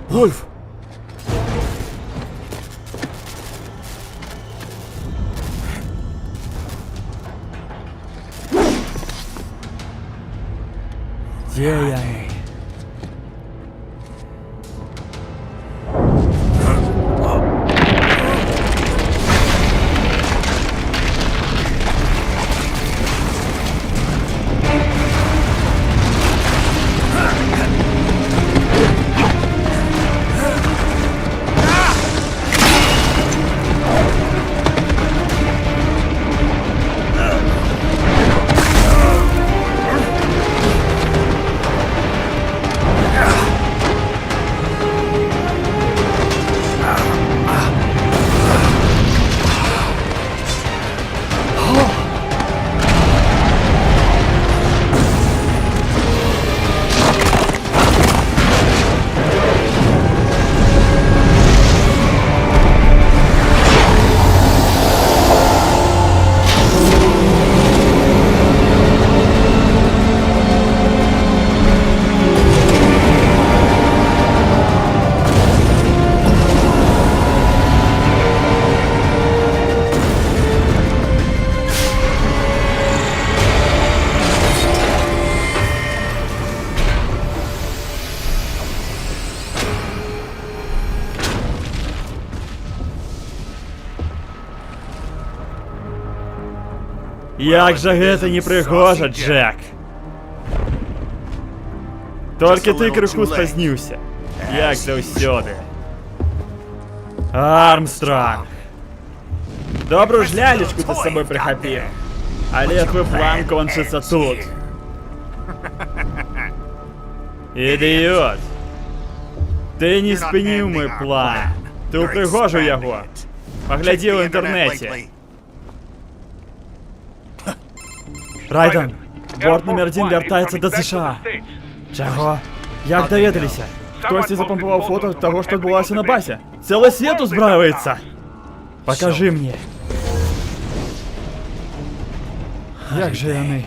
Вульф! Где они? Як же гэта непрыгожа, Джек! Толькі ты крыху спазніўся, як заўсёды. Армстронг! Добрую ж лялечку ты з сабой прыхапіў, але твой план кончыцца тут. Ідыёт! Ты не спыніў мой план, ты ўпрыгожыў яго. Паглядзі ў інтэрнэце. Райден, борт номер 1 вяртаецца да США. Чаго? Як даведаліся? Хтосьці запампаваў фото таго, што адбылося на базе. Цэлы свет узбраиваецца. Пакажы мне. Як же яны?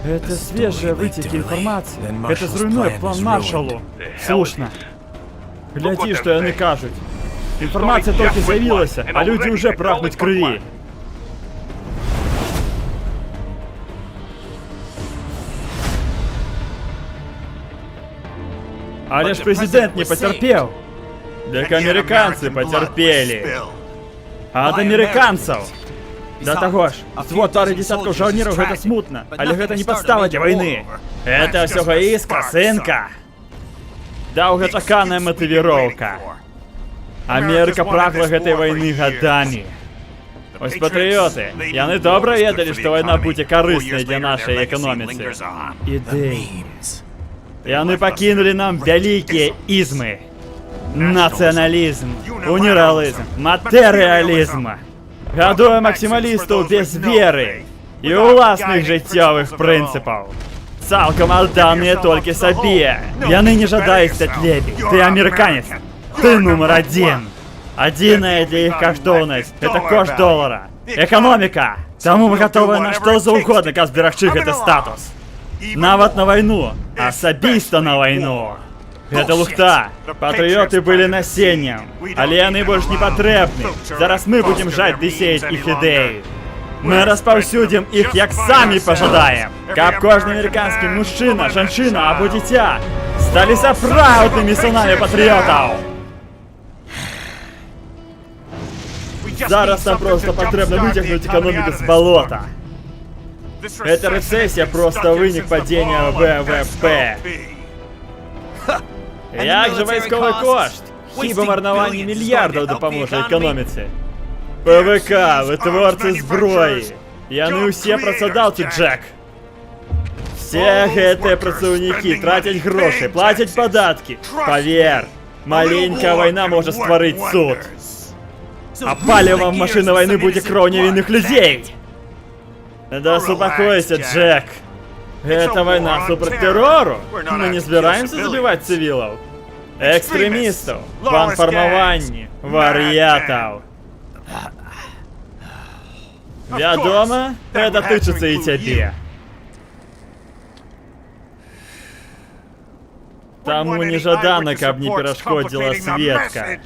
Это свежие вытеки информации. Это зруйнует план Маршалу. Слушно. Гляди, что яны кажуць. Информация только з'явілася, а люди уже прагнуць крыві. Але ж президент не потерпел. Дык американцы потерпели. А ад американцаў. Да таго ж, взвод пары десяткаў жаўнераў гэта смутна, але гэта не падстава для вайны. Это ўсяго іскра, сынка. Даўгачаканая матывіроўка. Америка прагла гэтай вайны гадамі. Ось патрыёты, яны добра ведалі, што вайна будзе карысная для нашай эканоміцы. Ідэі. Яны пакінулі нам вялікія ізмы. Нацыяналізм, уніралізм, матэрыялізм. Гадуе максімалістаў без веры і ўласных жыццёвых прынцыпаў. Цалкам адданыя толькі сабе. Яны не жадаюць стаць лепей. Ты амерыканец. Ты нумар адзін. Адзіная для іх каштоўнасць — это кошт долара. Эканоміка. Таму мы гатовыя на што заўгодна, каб зберагчы гэты статус. Нават на вайну, асабіста на вайну. Гэта лухта. Патрыёты былі насеннем, але яны больш не патрэбны. Зараз мы будзем жаць ды сеяць іх ідэі. Мы распаўсюдзім іх як самі пажадаем. Каб кожны амерыканскі мужчына, жанчына або дзіця сталі сапраўднымі сынамі патрыётаў. Зараз нам просто патрэбна выцягнуць эканоміку з балота. Эта рэцэсія проста вынік падзення ВВП. Як же вайсковы кошт? Хіба марнаванне мільярдаў дапаможа эканоміцы? ПВК, вытворцы зброі. Яны ўсе працадаўцы, Джек. Все гэтыя працаўнікі трацяць грошы, плацяць падаткі. Павер, маленькая вайна можа стварыць цуд. А палівам машыны вайны будзе кроў невінных людзей. Да супакойся, Джек. Гэта вайна супраць тэрору. Мы не збіраемся забіваць цывілаў. Экстрэмістаў, бандфармаванні, вар'ятаў. Вядома, это тычется и тебе. Таму нежадана, каб не перашкодзіла Светка.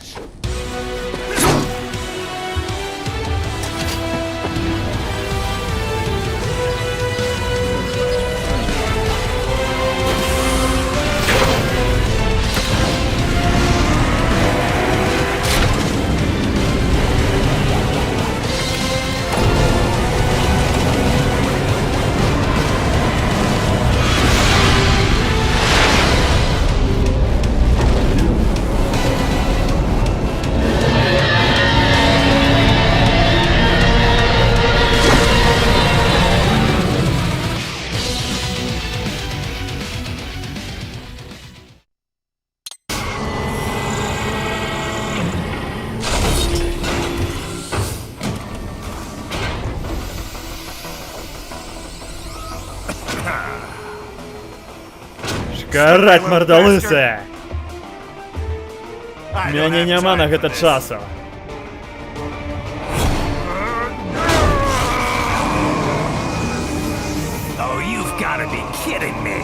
Карать, мордалысе! Мяне няма на гэта часу. Oh, you've gotta be kidding me.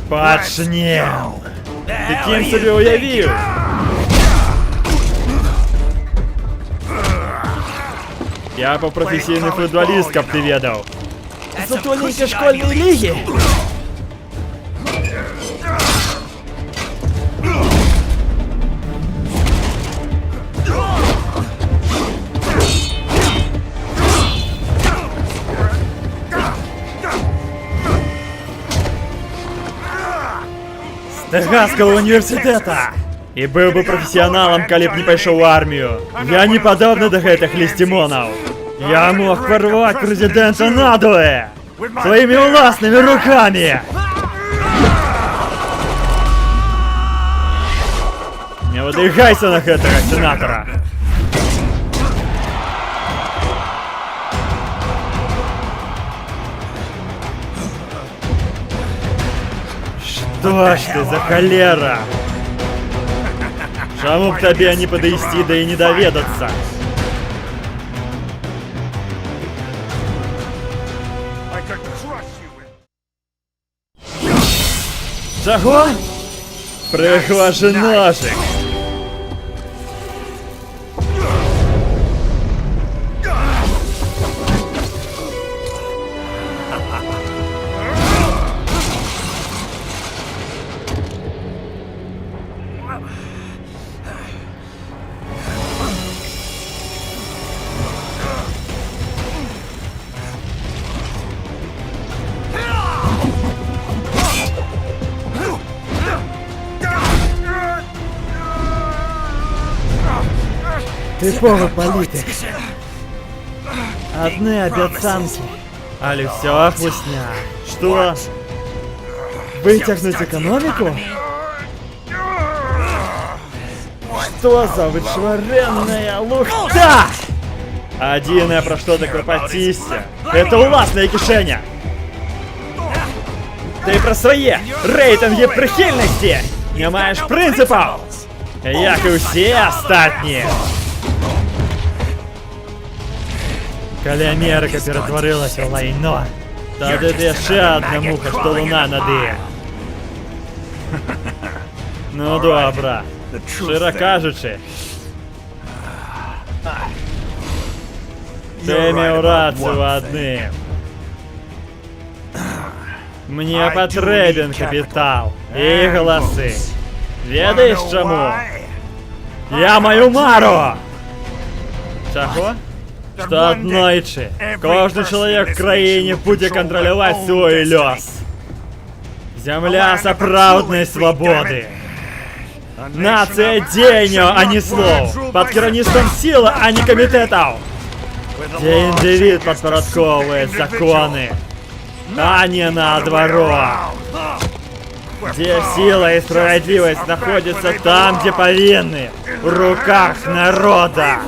Почнем! Ти ким собі уявив? Я професійний футболіст, каб ти ведав. За тоненькой школьной лиги? З Техасского університета! І быў бы професіяналам, калі б не пайшоў у армію. Я не падобны да гэтых лістімонаў. Я мог порвать президента надвое! Своими властными руками! Не выдвигайся на гэтага сенатора! Что ж ты за холера? Чаму б табе не падысці, да і не даведацца? Чаго? Прихвачи ножик! Типовый политик. Одни обяцанки. Але все хвостня. Что? Вытягнуть экономику? Что за вычваренная лухта? Адзінае, пра што ты клапаціся, это уласнае кішэня. Ты пра свае рэйтынгі прыхільнасці не маеш прынцыпаў, як і ўсе астатнія. Калі Америка ператварылася ў лайно, тады ты яшчэ адна муха, што луна над ім. Ну добра, шчыра кажучы, ты меў рацыю ў адным. Мне патрэбен капітал і галасы. Ведаеш чаму? Я маю мару! Чаго? Што аднойчы кожны чалавек в краіне будзе кантраляваць свой лёс. Зямля сапраўднай свабоды. Нацыя дзеянняў, а не слоў. Пад кіраўніцтвам сілы, а не камітэтаў. где индивид подпорядковывает законы, а не наоборот. Где сила и справедливость находятся там, где повинны, в руках народа.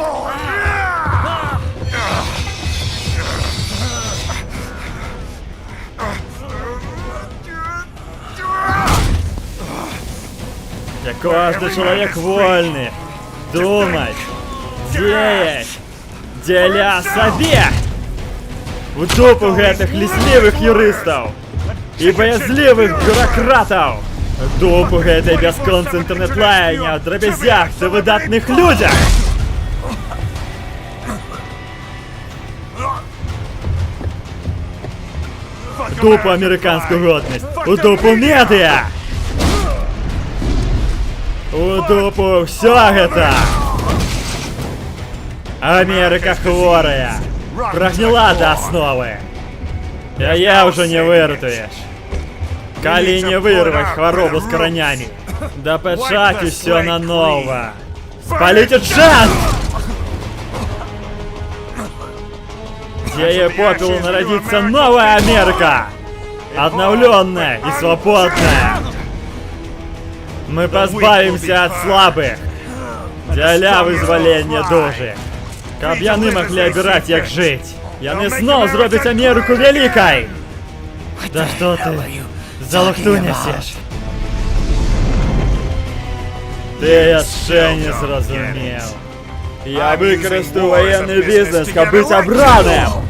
Где каждый человек вольный думать, деять, деля собі. У дупу гэтых лісливых юристаў і боязливых бюрократаў. Дупу гэтай бясконцы інтэрнэт-лаяния о драбязях да выдатных людях. Дупу американскую годнасць, у дупу медыа. У дупу все гэта. Америка хворая, прогнила до основы. Я уже не выратуешь. Калі не вырвать хваробу с коронями, да пачаць усё нанова. Спалить джаз! Где попелу народится новая Америка! Обновленная и свободная! Мы позбавимся от слабых, дзеля вызвалення дужих. Каб яны маглі абіраць, як жыць. Яны зноў зробяць Америку вялікай! Да што ты за лухту нясеш? Ты яшчэ не зразумеў. Я выкарыстаю военный бізнес, каб быць абраным!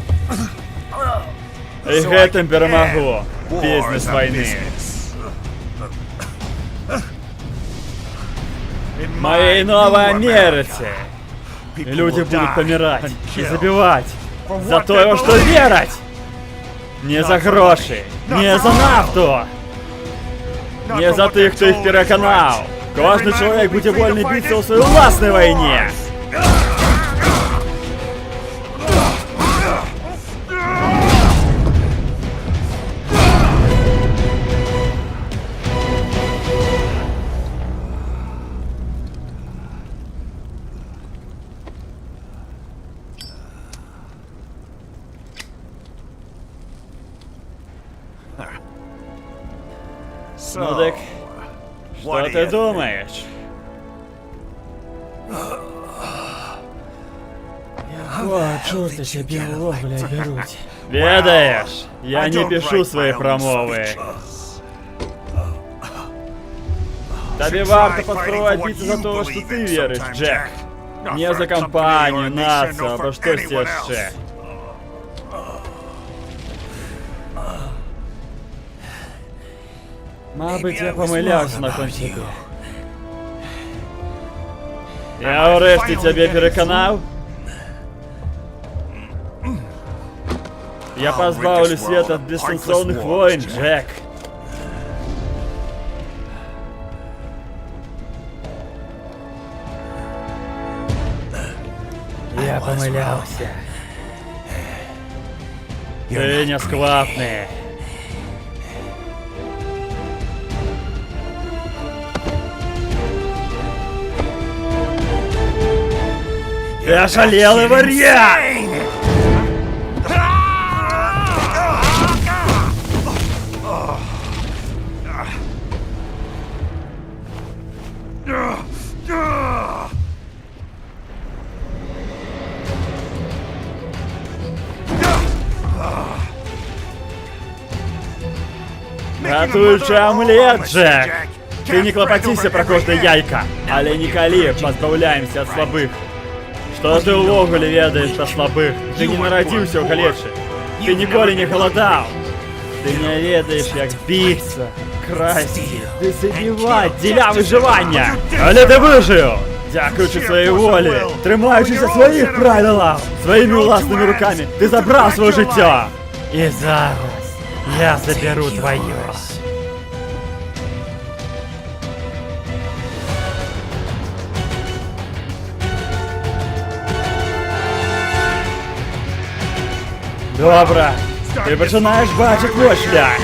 І гэтым перамагу бізнес войны. В моей новой Америке люди будут помирать и забивать за то, во что верить. Не за гроши, не за нафту, не за тых, хто їх переконав. Кожний чоловік буде вольний битися у своїй власній війні. Ну так, что ты думаешь? Чорти тебе вовля беруть. Ведаешь, я не пишу свои промовы. Тебе варто поспробовать биться за то, что ты веришь, Джек. Не за компанию, нацию, а по что еще. Мабуть, я помилявся на кончику. Я врешті тебе переконав? Я позбавлю свет от бессенсовных войн, Джек. Я помилявся. Ты не сквапный. Ты ошалелый варьяк! Готуючи омлет, Джек! Ты не клопотися про кожне яйка, але нікалі позбавляемся от слабых. Что ты увогуле ведаешь про слабых? Ты не народился ў галечы. Ты ніколі не голодал. Ты не ведаешь, як биться, красти, забивать, дзеля выживання. Але ты выжил! Дякуючи своей воле, трымаючыся своих правилов, своими властными руками, ты забрал свое жыццё. И зараз я заберу твое. Добре, ти починаєш бачити твій шлях.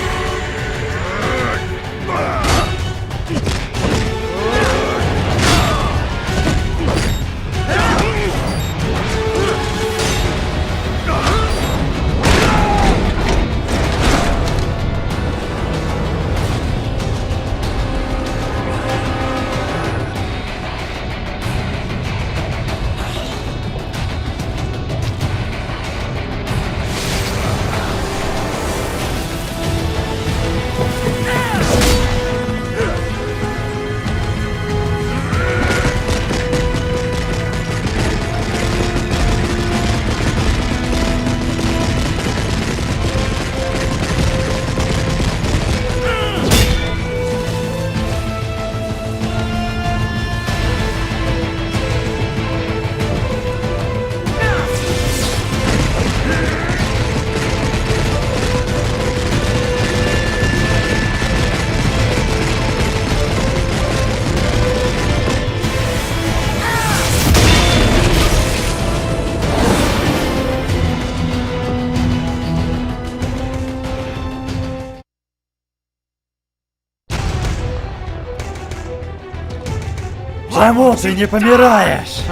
Чему ты не помираешь?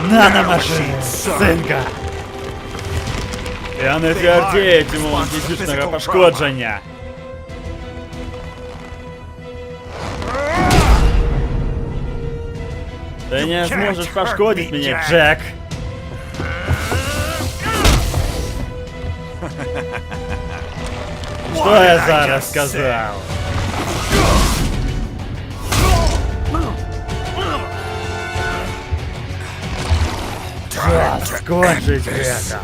Наномашина, синка! Я не твердію цьому фізичного пошкодження. Ты не сможешь пошкодить меня, Джек. Что я зараз сказал? Час кончить это.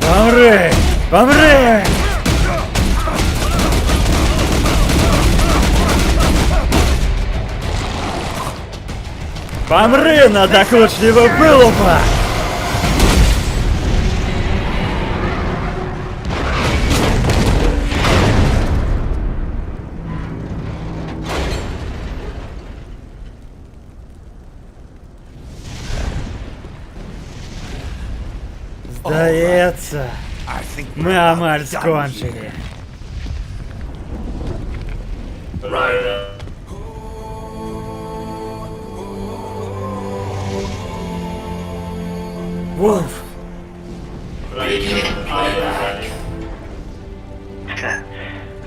Помри! Помри! Помри, надокучливо вылупа! Сдается, мы амаль скончили. Вулф!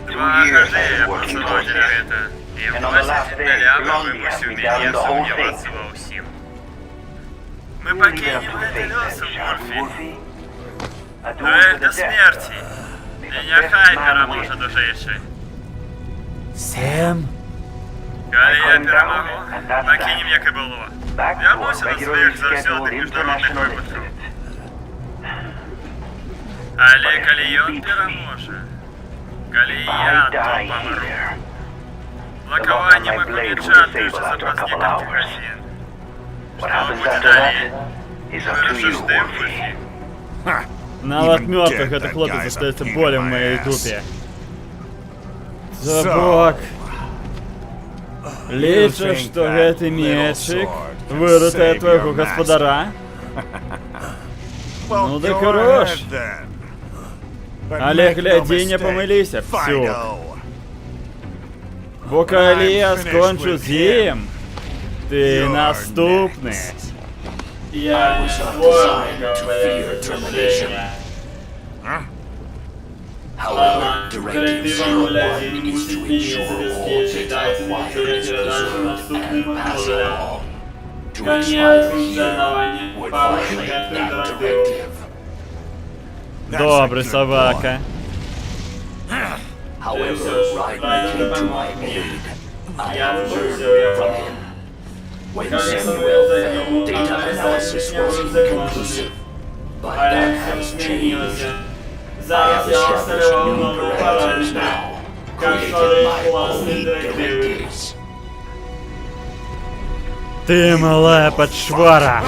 2 года я працювати это. І в 29 вимусив мене сумніватися во всім. Ми покинем это лесом, Морфі. Дуэль до смерти. Меня Хайпера може дожейши. Сэм? Коли я перемогу, покинем, як і було. Вернуся до своїх завсёдних міжнародних випадків. Але коли ён переможе, коли я то помру, блокування могу не чатаючи за некоторых хозяин. Что будет далее? Вырушишь ты, Вульфи? Навод мертвых это хлопец остается болью в моей дупе. Забок. Лічиш, что гэты мечик вырытый от твоего господара? Ну да хорош. Але гляди, не помилися, всю. Бо коли я скончу з їм, ти наступний. Я не However, Directive 01 is to ensure all data acquired is preserved and passed along. To expire here would violate that directive. Добрый собака. However, Ryder came to my aid. I have learned from him. When Samuel fell, data analysis was inconclusive, but that has changed. I have established new parameters now, created my own directives. Ты малая подшвара.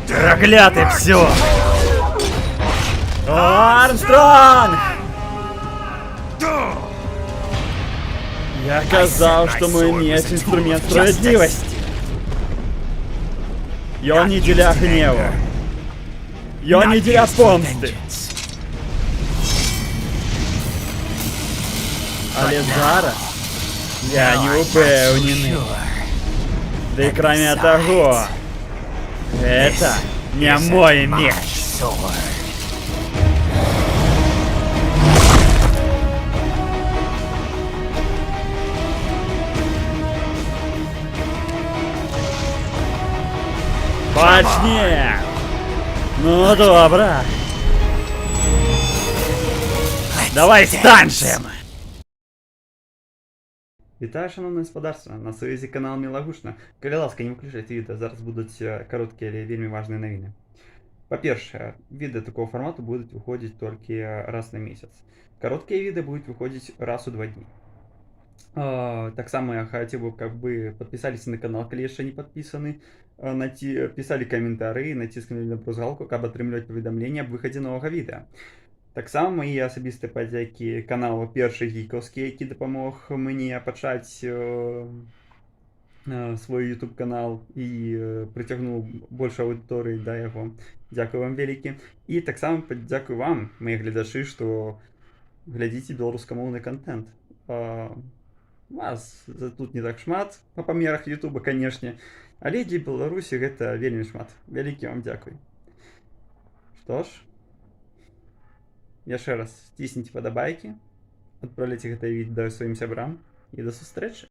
Проклятый все! Армстронг! Я казал, что мой меч — инструмент справедливости. Я не деля гнева. Я не деля помсти. Але зараз я не упевнений. Да и кроме того, это не мой меч. Почни! Ну, добро. Давай станцем! Вітаю, шановне господарство, на связі канал Мілагушна. Калі ласка, не выключайте відео, зараз будуть короткие але вельми важные новины. По-перше, виды такого формата будут выходить только раз на месяц. Короткие виды будут выходить раз у 2 дні. Так само я хотел бы, как бы, подписались на канал, если еще не подписаны, писали комментарии, натискнули на брузгалку, как атрымліваць паведамленні об выходе нового відео. Так само мої особисті подяки каналу Перший Гікаўскі, які дапамог мені пачаць свой YouTube канал і прыцягнуў больш аўдыторыі да яго. Дзякую вам вялікі. І таксама дзякую вам, мои гледачы, што глядзіце беларускамоўны контент. Вас тут не так шмат па памерах Ютуба, канешне, але для Беларусі гэта вельмі шмат. Вялікі вам дзякуй. Што ж, яшчэ раз цісніце падабайкі, адпраўляйце гэтае відэа сваім сябрам і да сустрэчы.